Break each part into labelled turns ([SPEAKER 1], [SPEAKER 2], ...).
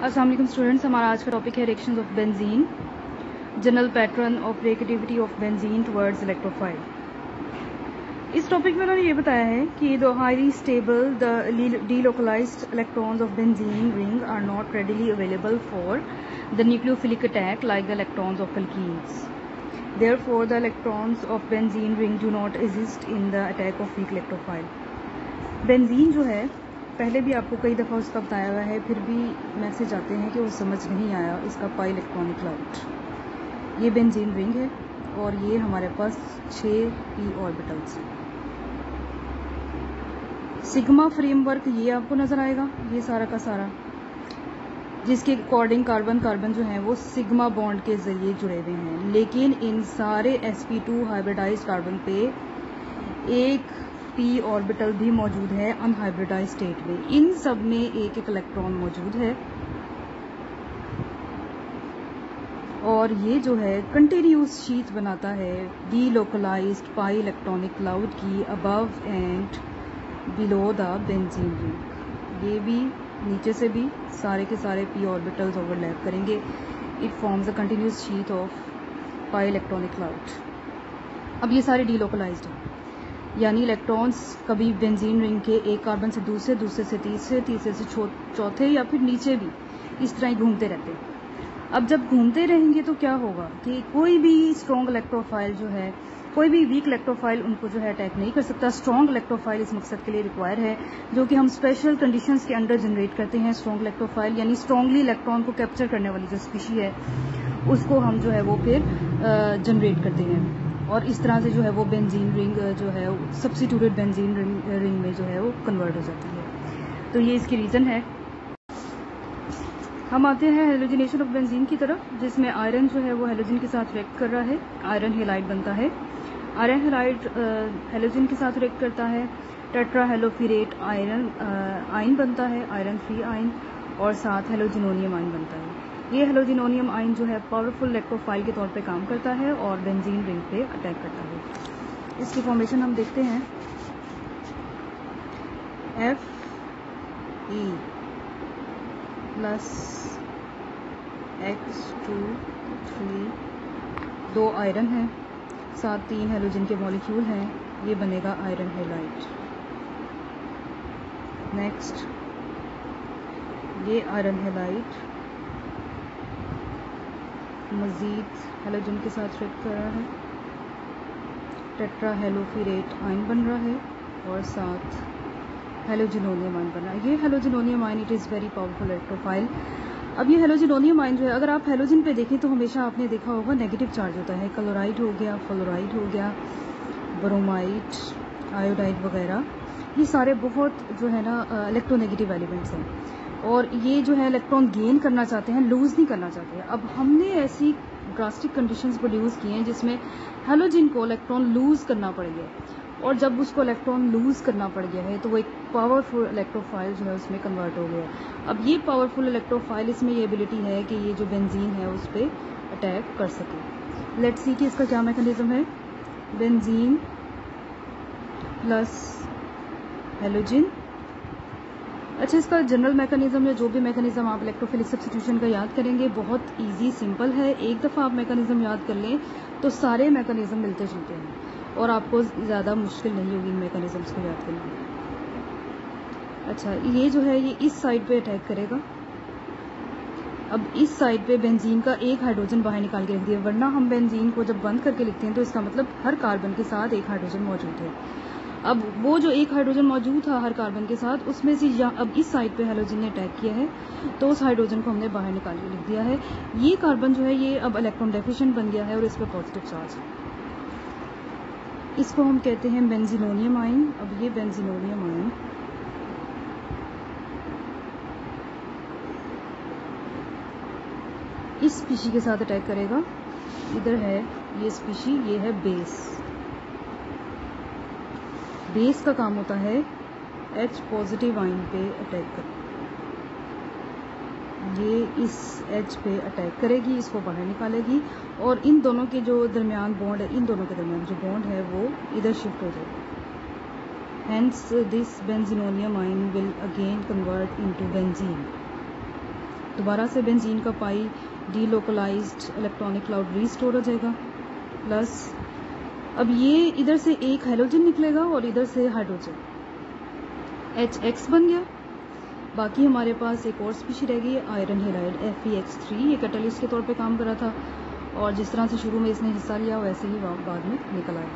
[SPEAKER 1] अस्सलाम वालेकुम स्टूडेंट्स, हमारा आज का टॉपिक है reactions of benzene, general pattern of reactivity of benzene towards electrophile. इस टॉपिक में उन्होंने ये बताया है कि the highly stable the delocalised electrons of benzene ring are not readily available for the nucleophilic attack like the electrons of alkenes. Therefore, the electrons of benzene ring do not exist in the attack of weak electrophile. Benzene जो है, पहले भी आपको कई दफ़ा उसका बताया हुआ है, फिर भी मैसेज आते हैं कि वो समझ नहीं आया इसका पाई इलेक्ट्रॉनिक क्लाउड। ये बेंजीन रिंग है और ये हमारे पास 6 p ऑर्बिटल्स हैं। सिग्मा फ्रेमवर्क ये आपको नज़र आएगा, ये सारा का सारा, जिसके अकॉर्डिंग कार्बन कार्बन जो है वो सिग्मा बॉन्ड के जरिए जुड़े हुए हैं। लेकिन इन सारे sp2 हाइब्रिडाइज्ड कार्बन पे एक p ऑर्बिटल भी मौजूद है अनहाइब्रिडाइज्ड स्टेट में। इन सब में एक एक इलेक्ट्रॉन मौजूद है और ये जो है कंटिन्यूस शीट बनाता है डीलोकलाइज्ड पाई इलेक्ट्रॉनिक क्लाउड की above and below the benzene ring. ये भी नीचे से भी सारे के सारे p ऑर्बिटल्स ओवरलैप करेंगे। It forms a continuous sheet of pi electronic cloud. अब ये सारे डीलोकलाइज्ड हैं, यानी इलेक्ट्रॉन्स कभी बेंजीन रिंग के एक कार्बन से दूसरे, दूसरे से तीसरे, तीसरे से चौथे या फिर नीचे भी इस तरह ही घूमते रहते हैं। अब जब घूमते रहेंगे तो क्या होगा कि कोई भी स्ट्रॉन्ग इलेक्ट्रोफाइल जो है, कोई भी वीक इलेक्ट्रोफाइल उनको जो है अटैक नहीं कर सकता। स्ट्रॉन्ग इलेक्ट्रोफाइल इस मकसद के लिए रिक्वायर है, जो कि हम स्पेशल कंडीशंस के अंडर जनरेट करते हैं। स्ट्रॉन्ग इलेक्ट्रोफाइल यानी स्ट्रॉन्गली इलेक्ट्रॉन को कैप्चर करने वाली जो स्पीशी है उसको हम जो है वो फिर जनरेट करते हैं और इस तरह से जो है वो बेंजीन रिंग जो है सब्स्टिट्यूटेड बेंजीन रिंग में जो है वो कन्वर्ट हो जाती है। तो ये इसकी रीज़न है। हम आते हैं हेलोजिनेशन ऑफ बेंजीन की तरफ, जिसमें आयरन जो है वो हेलोजन के साथ रिएक्ट कर रहा है। आयरन हेलाइड बनता है। आयरन हेलाइड हेलोजन के साथ रिएक्ट करता है। टेट्रा हेलोफिरेट आयन बनता है, आयरन फ्री आयन, और साथ हेलोजिनोनियम आयन बनता है। ये हेलोजिनोनियम आयन जो है पावरफुल इलेक्ट्रोफाइल के तौर पे काम करता है और बेंजीन रिंग पे अटैक करता है। इसकी फॉर्मेशन हम देखते हैं। Fe प्लस X2 2 आयरन है, साथ 3 हेलोजन के मॉलिक्यूल हैं। ये बनेगा आयरन हेलाइड। नेक्स्ट ये आयरन हेलाइड मजीद हेलोजन के साथ रिएक्ट कर रहा है। टेट्रा हेलोफिरेट आयन बन रहा है और साथ हेलोजिनोनियम आयन बन रहा है। ये halogenonium ion it is very powerful electrophile. अब ये हेलोजिनोनियम आयन जो है, अगर आप हेलोजन पे देखें तो हमेशा आपने देखा होगा नेगेटिव चार्ज होता है। क्लोराइड हो गया, फ्लोराइड हो गया, ब्रोमाइड, आयोडाइड वगैरह, ये सारे बहुत जो है ना इलेक्ट्रोनेगेटिव एलिमेंट्स हैं और ये जो है इलेक्ट्रॉन गेन करना चाहते हैं, लूज नहीं करना चाहते हैं। अब हमने ऐसी ड्रास्टिक कंडीशंस प्रोड्यूस की हैं जिसमें हेलोजन को इलेक्ट्रॉन लूज करना पड़ गया, और जब उसको इलेक्ट्रॉन लूज करना पड़ गया है तो वो एक पावरफुल इलेक्ट्रोफाइल जो है उसमें कन्वर्ट हो गया। अब ये पावरफुल इलेक्ट्रोफाइल, इसमें ये एबिलिटी है कि ये जो बेंजीन है उस पर अटैक कर सके। लेट्स सी कि इसका क्या मैकेनिज्म है। Benzene plus halogen. अच्छा, इसका जनरल मैकेनिज्म या जो भी मैकेनिज्म आप इलेक्ट्रोफिलिक सब्स्टिट्यूशन का याद करेंगे बहुत इजी सिंपल है। एक दफ़ा आप मैकेनिज्म याद कर लें तो सारे मैकेनिज्म मिलते जुलते हैं और आपको ज़्यादा मुश्किल नहीं होगी इन मैकेनिज्म्स को याद करना। अच्छा, ये जो है ये इस साइड पे अटैक करेगा। अब इस साइड पे बेंजीन का एक हाइड्रोजन बाहर निकाल के रख दिया, वरना हम बेंजीन को जब बंद करके लिखते हैं तो इसका मतलब हर कार्बन के साथ एक हाइड्रोजन मौजूद है। अब वो जो एक हाइड्रोजन मौजूद था हर कार्बन के साथ, उसमें से अब इस साइड पे हेलोजन ने अटैक किया है तो उस हाइड्रोजन को हमने बाहर निकाल के लिख दिया है। ये कार्बन जो है ये अब इलेक्ट्रॉन डेफिशिएंट बन गया है और इस पर पॉजिटिव चार्ज है। इसको हम कहते हैं बेंजीनोनियम आयन। अब ये बेंजीनोनियम आयन इस स्पीशी के साथ अटैक करेगा। इधर है ये स्पीशी, ये है बेस। बेस का काम होता है H पॉजिटिव आयन पे अटैक करना। ये इस H पे अटैक करेगी, इसको बाहर निकालेगी और इन दोनों के जो दरमियान बॉन्ड है, इन दोनों के दरमियान जो बॉन्ड है वो इधर शिफ्ट हो जाएगा। Hence this benzenonium ion will again convert into benzene. दोबारा से बेंजीन का pi delocalised electronic cloud restore हो जाएगा, प्लस अब ये इधर से एक हेलोजन निकलेगा और इधर से हाइड्रोजन, HX बन गया। बाकी हमारे पास एक और स्पीशी रह गई आयरन हेलाइड FeX3, ये कैटलिस्ट के तौर पे काम कर रहा था और जिस तरह से शुरू में इसने हिस्सा लिया वैसे ही बाद में निकल आया।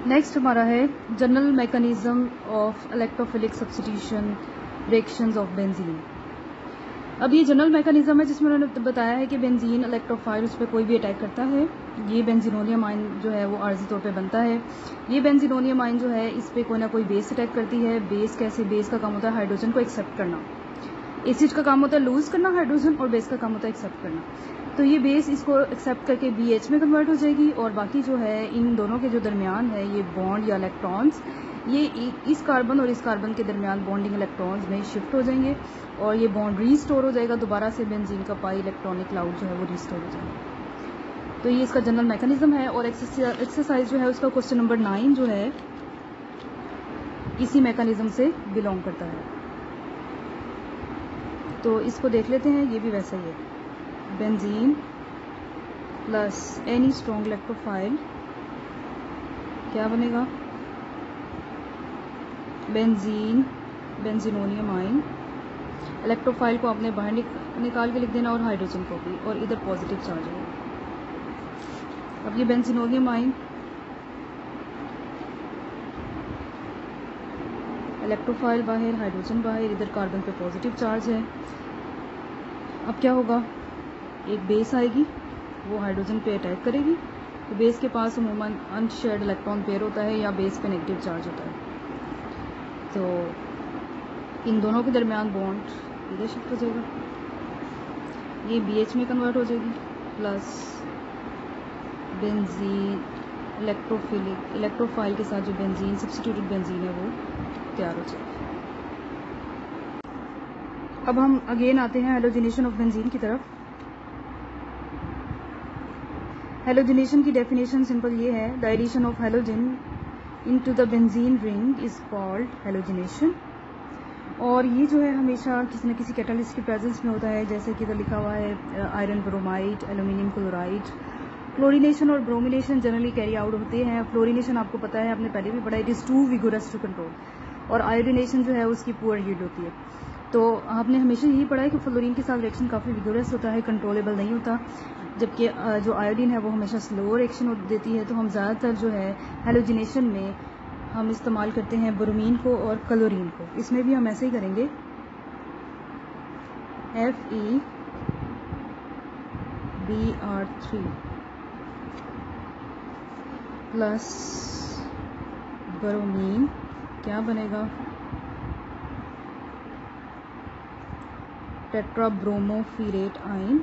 [SPEAKER 1] नेक्स्ट हमारा है general mechanism of electrophilic substitution reactions of benzene. अब ये जनरल मैकेनिज्म है जिसमें उन्होंने बताया है कि बेंजीन इलेक्ट्रोफाइल उस पर कोई भी अटैक करता है, ये बेंजीनोनियम आयन जो है वो आर्जी तौर पे बनता है। ये बेंजीनोनियम आयन जो है इस पर कोई ना कोई बेस अटैक करती है। बेस कैसे? बेस का काम होता है हाइड्रोजन को एक्सेप्ट करना, एसिड का काम होता है लूज करना हाइड्रोजन, और बेस का काम होता है एक्सेप्ट करना। तो ये बेस इसको एक्सेप्ट करके BH में कन्वर्ट हो जाएगी और बाकी जो है इन दोनों के जो दरमियान है ये बॉन्ड या इलेक्ट्रॉन्स, ये इस कार्बन और इस कार्बन के दरमियान बॉन्डिंग इलेक्ट्रॉन्स में शिफ्ट हो जाएंगे और ये बॉन्ड रीस्टोर हो जाएगा। दोबारा से बेंजीन का पाई इलेक्ट्रॉनिक क्लाउड जो है वो रीस्टोर हो जाएगा। तो ये इसका जनरल मैकेनिज्म है और एक्सरसाइज जो है उसका क्वेश्चन नंबर 9 जो है इसी मैकेनिज्म से बिलोंग करता है। तो इसको देख लेते हैं, ये भी वैसा ही है। Benzene plus any strong electrophile क्या बनेगा? Benzene, बेंजीनोनियम ion. इलेक्ट्रोफाइल को आपने बाहर निकाल के लिख देना और हाइड्रोजन को भी, और इधर पॉजिटिव चार्ज होगा। अब ये बेंजीनोनियम आयन, इलेक्ट्रोफाइल बाहर, हाइड्रोजन बाहर, इधर कार्बन पे पॉजिटिव चार्ज है। अब क्या होगा? एक बेस आएगी, वो हाइड्रोजन पे अटैक करेगी। तो बेस के पास अमूमन अनशेयर्ड इलेक्ट्रॉन पेयर होता है या बेस पे नेगेटिव चार्ज होता है। तो इन दोनों के दरमियान बॉन्ड इधर शिफ्ट हो जाएगा, ये BH में कन्वर्ट हो जाएगी, प्लस बेंजीन इलेक्ट्रोफाइल के साथ जो बेंजीन सब्स्टिट्यूटेड बेंजीन है वो तैयार हो जाएगी। अब हम अगेन आते हैं हेलोजिनेशन ऑफ बेंजीन की तरफ। हेलोजिनेशन की डेफिनेशन सिंपल ये है, the addition of halogen into the benzene ring is called halogenation. और ये जो है हमेशा किसी न किसी कैटालिस्ट की प्रेजेंस में होता है, जैसे कि इधर लिखा हुआ है iron bromide, aluminium chloride. Chlorination और ब्रोमिनेशन जनरली कैरी आउट होते हैं। फ्लोरीनेशन आपको पता है, आपने पहले भी पढ़ा, it is too vigorous to control, और आयोडीनेशन जो है उसकी पुअर यील्ड होती है। तो आपने हमेशा यही पढ़ा है कि फ्लोरीन के साथ रिएक्शन काफ़ी विगोरस होता है, कंट्रोलेबल नहीं होता, जबकि जो आयोडीन है वो हमेशा स्लो रिएक्शन देती है। तो हम ज़्यादातर जो है हेलोजिनेशन में हम इस्तेमाल करते हैं ब्रोमीन को और क्लोरीन को। इसमें भी हम ऐसे ही करेंगे, FeBr3 प्लस ब्रोमीन क्या बनेगा? टेट्राब्रोमोफिरेट आयन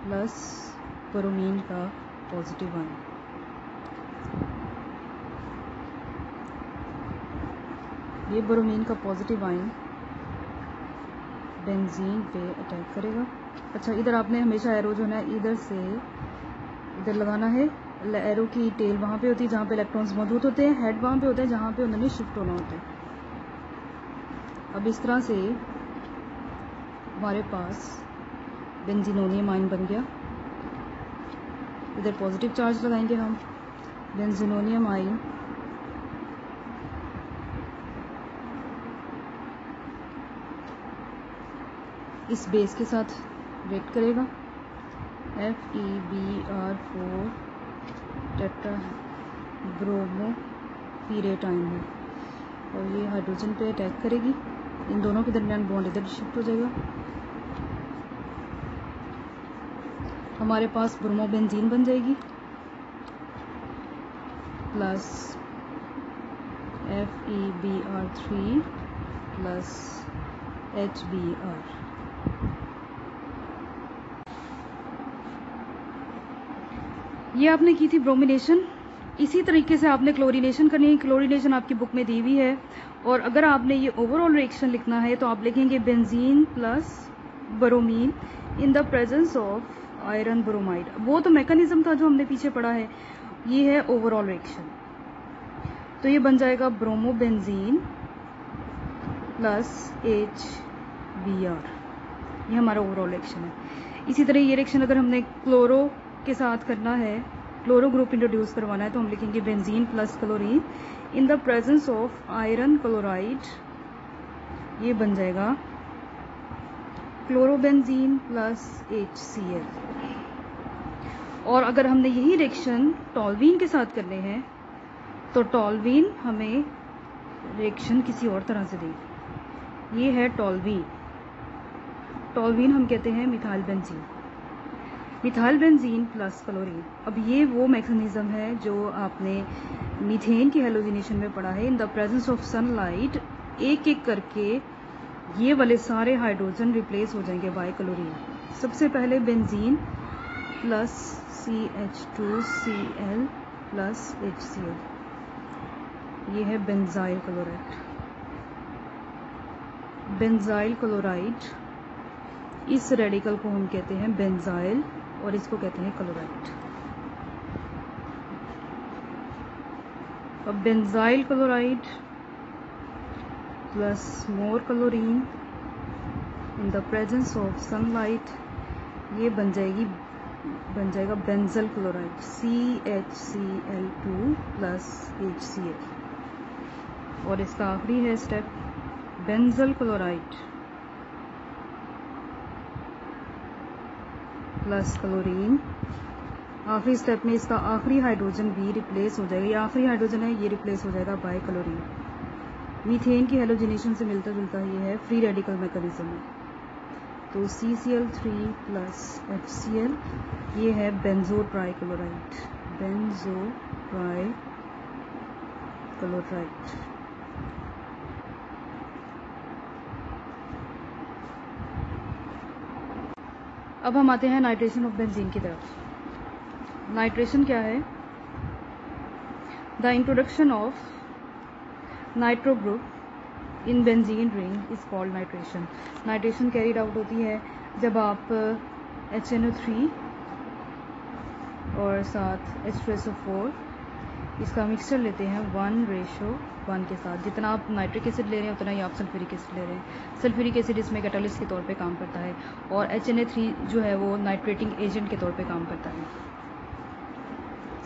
[SPEAKER 1] प्लस ब्रोमीन का पॉजिटिव आयन। ये ब्रोमीन का पॉजिटिव आयन बेंजीन पे अटैक करेगा। अच्छा, इधर आपने हमेशा एरो जो है इधर से इधर लगाना है। एरो की टेल वहाँ पे होती है जहाँ पे इलेक्ट्रॉन्स मौजूद होते हैं, हेड वहाँ पे होता है जहाँ पे उन्होंने शिफ्ट होना होता है। अब इस तरह से हमारे पास बेंजीनोनियम आयन बन गया। इधर पॉजिटिव चार्ज लगाएंगे हम, बेंजीनोनियम आयन इस बेस के साथ रिएक्ट करेगा, FeBr4 टेट्राब्रोमोफिरेट आयन है, और ये हाइड्रोजन पे अटैक करेगी। इन दोनों के दरमियान बॉन्ड इधर शिफ्ट हो जाएगा। हमारे पास ब्रोमोबेंजीन बन जाएगी, प्लस FeBr3 प्लस HBr। ये आपने की थी ब्रोमिनेशन। इसी तरीके से आपने क्लोरीनेशन करनी है। क्लोरीनेशन आपकी बुक में दी हुई है, और अगर आपने ये ओवरऑल रिएक्शन लिखना है तो आप लिखेंगे benzene plus bromine in the presence of iron bromide. वो तो मैकेनिज्म था जो हमने पीछे पढ़ा है, ये है ओवरऑल रिएक्शन। तो ये बन जाएगा ब्रोमोबेंजीन प्लस HBr। ये हमारा ओवरऑल रिएक्शन है। इसी तरह ये रिएक्शन अगर हमने क्लोरो के साथ करना है, क्लोरो ग्रुप इंट्रोड्यूस करवाना है, तो हम लिखेंगे benzene plus chlorine in the presence of iron chloride, ये बन जाएगा क्लोरोबेंजीन प्लस HCl। और अगर हमने यही रिएक्शन टॉल्वीन के साथ करने हैं तो टॉल्वीन हमें रिएक्शन किसी और तरह से देगी। ये है टॉल्वीन। टॉल्वीन हम कहते हैं methyl benzene, methyl benzene plus chlorine. अब ये वो मैकेनिज्म है जो आपने मीथेन के हेलोजिनेशन में पढ़ा है। In the presence of sunlight एक एक करके ये वाले सारे हाइड्रोजन रिप्लेस हो जाएंगे बाय क्लोरीन। सबसे पहले benzene plus CH2Cl plus HCl, ये है बेंजाइल क्लोराइड। बेंजाइल क्लोराइड, इस रेडिकल को हम कहते हैं बेंजाइल और इसको कहते हैं क्लोराइड। अब benzyl chloride plus more chlorine in the presence of sunlight, ये बन जाएगा benzyl chloride CHCl2 plus HCl। और इसका आखिरी है step benzyl chloride plus chlorine. आखिरी स्टेप में इसका आखिरी हाइड्रोजन भी रिप्लेस हो जाएगा, ये आखिरी हाइड्रोजन है, ये रिप्लेस हो जाएगा बाय क्लोरीन। मीथेन की हेलोजिनेशन से मिलता जुलता ये है, फ्री रेडिकल मैकेनिज्म है। तो CCl3 प्लस HCl, ये है बेंजो ट्राइक्लोराइड, बेंजो ट्राइक्लोराइड। अब हम आते हैं नाइट्रेशन ऑफ बेंजीन की तरफ। नाइट्रेशन क्या है? The introduction of nitro group in benzene ring is called nitration. Nitration carried out होती है जब आप HNO3 और साथ H2SO4 इसका मिक्सचर लेते हैं 1:1 के साथ। जितना आप नाइट्रिक एसिड ले रहे हैं उतना ही आप सल्फ्यूरिक एसिड ले रहे हैं। सल्फ्यूरिक एसिड इसमें कैटालिस्ट के तौर पे काम करता है और HNA3 जो है वो नाइट्रेटिंग एजेंट के तौर पे काम करता है।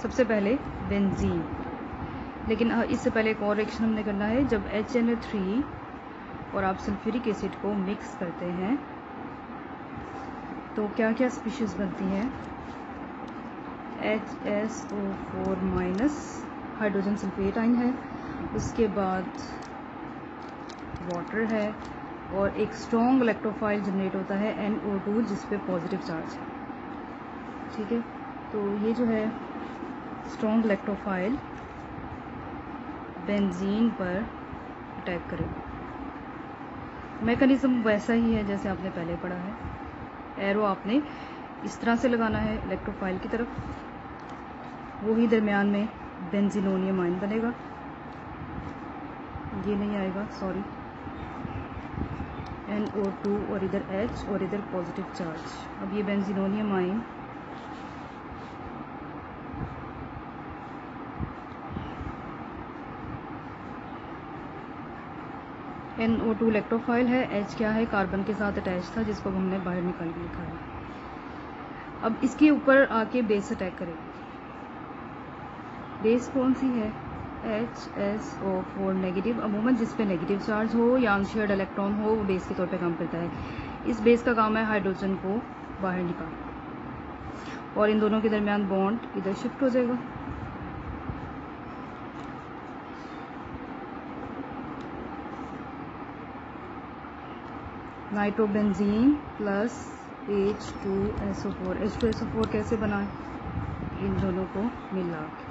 [SPEAKER 1] सबसे पहले बेंजीन, लेकिन इससे पहले एक और रिएक्शन हमने करना है। जब HNA3 और आप सल्फ्यूरिक एसिड को मिक्स करते हैं तो क्या क्या स्पीशीज बनती हैं? HSO4 minus hydrogen sulphate ion है, उसके बाद वाटर है और एक स्ट्रॉन्ग इलेक्ट्रोफाइल जनरेट होता है NO2 जिस पे पॉजिटिव चार्ज है। ठीक है, तो ये जो है स्ट्रॉन्ग इलेक्ट्रोफाइल बेंजीन पर अटैक करेगा। मैकेनिज्म वैसा ही है जैसे आपने पहले पढ़ा है। एरो आपने इस तरह से लगाना है इलेक्ट्रोफाइल की तरफ, वही दरमियान में बेंजीनोनियम आयन बनेगा। ये नहीं आएगा, सॉरी, NO2 और इधर H और इधर पॉजिटिव चार्ज। अब ये बेंजीनोनियम आयन NO2 इलेक्ट्रोफाइल है, H क्या है? कार्बन के साथ अटैच था जिसको हमने बाहर निकाल के लिखा है। अब इसके ऊपर आके बेस अटैक करेगी। बेस कौन सी है? HSO4 negative. अमूमन जिस पे नेगेटिव चार्ज हो या अनशेयर्ड इलेक्ट्रॉन हो वो बेस के तौर पे काम करता है। इस बेस का काम है हाइड्रोजन को बाहर निकालना और इन दोनों के दरमियान बॉन्ड इधर शिफ्ट हो जाएगा। Nitrobenzene plus H2SO4। H2SO4 कैसे बना? इन दोनों को मिला के।